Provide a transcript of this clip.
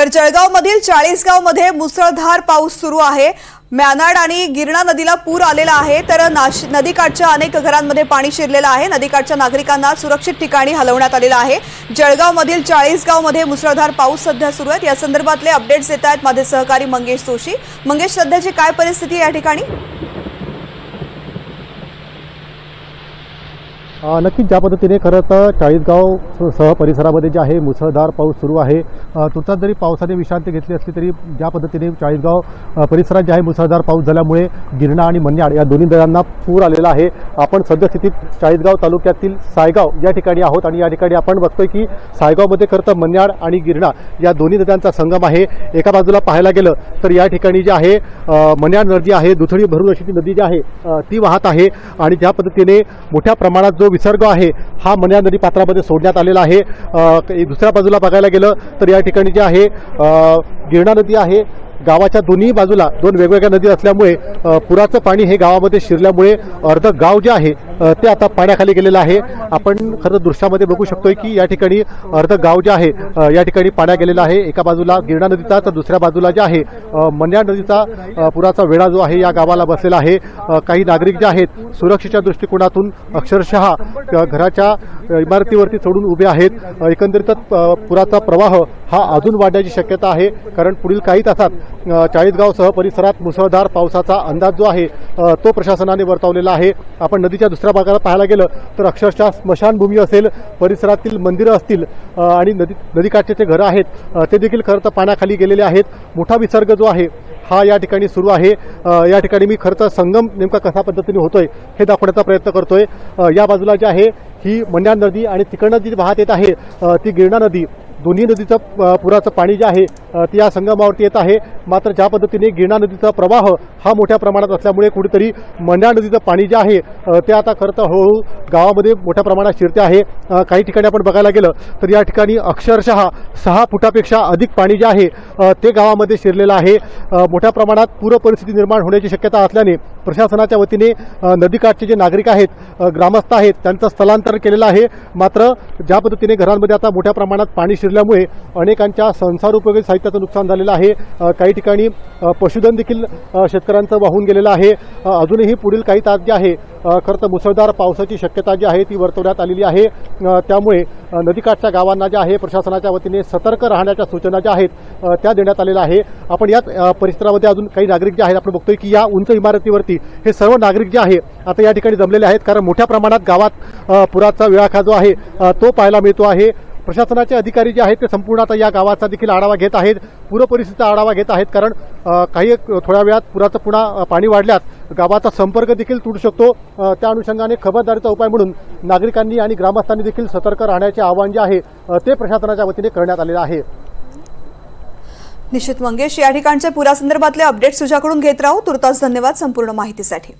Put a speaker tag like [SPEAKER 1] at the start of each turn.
[SPEAKER 1] तर जळगावमधील चाळीसगावमध्ये मुसळधार पाऊस सुरू आहे। म्यानाड आणि गिरणा नदीला पूर आलेला आहे। तर नदीकाठच्या अनेक घरांमध्ये पाणी शिरलेलं आहे। नदीकाठच्या नागरिकांना सुरक्षित ठिकाणी हलवण्यात आलेलं आहे। जळगावमधील चाळीसगावमध्ये मुसळधार पाऊस सध्या सुरू आहे। या संदर्भातले अपडेट्स देत आहेत माझे सहकारी मंगेश जोशी। मंगेश, सध्याची काय परिस्थिती आहे या ठिकाणी?
[SPEAKER 2] नक्कीच ज्या पद्धतीने खरं तर चाळीसगाव सह परिसरामध्ये जे आहे मुसळधार पाऊस सुरू आहे। तुर्तास जरी पावसाने विश्रांती घेतली असली तरी ज्या पद्धतीने चाळीसगाव परिसरात जे आहे मुसळधार पाऊस झाल्यामुळे गिरणा आणि मन्याड या दोन्ही नद्यांना पूर आलेला आहे। आपण सद्यस्थितीत चाळीसगाव तालुक्यातील सायगाव या ठिकाणी आहोत आणि या ठिकाणी आपण बघतोय की सायगावमध्ये खरं तर मन्याड आणि गिरणा या दोन्ही नद्यांचा संगम आहे। एका बाजूला पाहायला गेलं तर या ठिकाणी जे आहे मन्याड नदी आहे, दुथडी भरून अशी ती नदी जी आहे ती वाहत आहे आणि ज्या पद्धतीने मोठ्या प्रमाणात जो विसर्ग आहे हा मन्याड नदी पात्रामध्ये सोडण्यात आलेला आहे। दुसऱ्या बाजूला बघायला गेलं तर या ठिकाणी जे आहे गिरणा नदी आहे। गावाच्या दोन्ही बाजूला दोन वेगवेगळ्या नदी असल्यामुळे पुराचं पाणी हे गावामध्ये शिरल्यामुळे अर्ध गाव जे आहे ते आता पाण्याखाली गेलेलं आहे। आपण खरं दृश्यामध्ये बघू शकतोय की या ठिकाणी अर्ध गाव जे आहे या ठिकाणी पाण्यात गेलेलं आहे। एका बाजूला गिरणा नदीचा तर दुसऱ्या बाजूला जे आहे मन्याड नदीचा पुराचा वेढा जो आहे या गावाला बसलेला आहे। काही नागरिक जे आहेत सुरक्षेच्या दृष्टिकोनातून अक्षरशः घराच्या इमारतीवरती चढून उभे आहेत। एकंदरीतच पुराचा प्रवाह हा अजून वाढण्याची शक्यता आहे, कारण पुढील काही तासात चाळीसगावसह परिसरात मुसळधार पावसाचा अंदाज जो आहे तो प्रशासनाने वर्तवलेला आहे। आपण नदीच्या दुसऱ्या भागाला पाहायला गेलं तर अक्षरशः स्मशानभूमी असेल, परिसरातील मंदिरं असतील आणि नदीकाठचे जे घरं आहेत ते देखील खरं तर पाण्याखाली गेलेले आहेत। मोठा विसर्ग जो आहे हा या ठिकाणी सुरू आहे। या ठिकाणी मी खरं तर संगम नेमका कशा पद्धतीने होतोय हे दाखवण्याचा प्रयत्न करतोय। या बाजूला जी आहे ही मन्याड नदी आणि तिकडनं जी वाहत येत आहे ती गिरणा नदी, दोन्ही नदीचं पुराचं पाणी जे आहे ते या संगमावरती येत आहे। मात्र ज्या पद्धतीने गिरणा नदीचा प्रवाह हा मोठ्या प्रमाणात असल्यामुळे कुठेतरी मन्याड नदीचं पाणी जे आहे ते आता खरं तर हळूहळू गावामध्ये मोठ्या प्रमाणात शिरते आहे। काही ठिकाणी आपण बघायला गेलं तर या ठिकाणी अक्षरशः 6 फुटापेक्षा अधिक पाणी जे आहे ते गावामध्ये शिरलेलं आहे। मोठ्या प्रमाणात पूर परिस्थिती निर्माण होण्याची शक्यता असल्याने प्रशासनाच्या वतीने नदीकाठचे जे नागरिक आहेत, ग्रामस्थ आहेत, त्यांचं स्थलांतर केलेलं आहे। मात्र ज्या पद्धतीने घरांमध्ये आता मोठ्या प्रमाणात पाणी शिरल्यामुळे अनेकांच्या संसारोपयोगी साहित्याचं नुकसान झालेलं आहे। काही ठिकाणी पशुधन देखील शेतकऱ्यांचं वाहून गेलेलं आहे। अजूनही पुढील काही तास जे आहे खरं तर मुसळधार पावसाची शक्यता जी आहे ती वर्तवण्यात आलेली आहे। त्यामुळे नदीकाठच्या गावांना जे आहे प्रशासनाच्या वतीने सतर्क राहण्याच्या सूचना ज्या आहेत त्या देण्यात आलेल्या आहे। आपण याच परिसरामध्ये अजून काही नागरिक जे आहेत आपण बघतोय की या उंच इमारतीवरती हे सर्व नागरिक जे आहे आता या ठिकाणी जमलेले आहेत, कारण मोठ्या प्रमाणात गावात पुराचा विळखा जो आहे तो पाहायला मिळतो आहे। प्रशासनाचे अधिकारी जे आहेत ते संपूर्ण आता या गावाचा देखील आढावा घेत आहेत, पूर परिस्थितीचा आढावा घेत आहेत, कारण काही थोड्या वेळात पुराचं पुन्हा पाणी वाढल्यास गावाचा संपर्क देखील तुटू शकतो। त्या अनुषंगाने खबरदारीचा उपाय म्हणून नागरिकांनी आणि ग्रामस्थांनी देखील सतर्क राहण्याचे आवाहन जे आहे ते प्रशासनाच्या वतीने करण्यात आलेलं आहे।
[SPEAKER 1] निश्चित मंगेश, या ठिकाणच्या पुरासंदर्भातले अपडेट्स तुझ्याकडून घेत राहू। तुर्तास धन्यवाद संपूर्ण माहितीसाठी।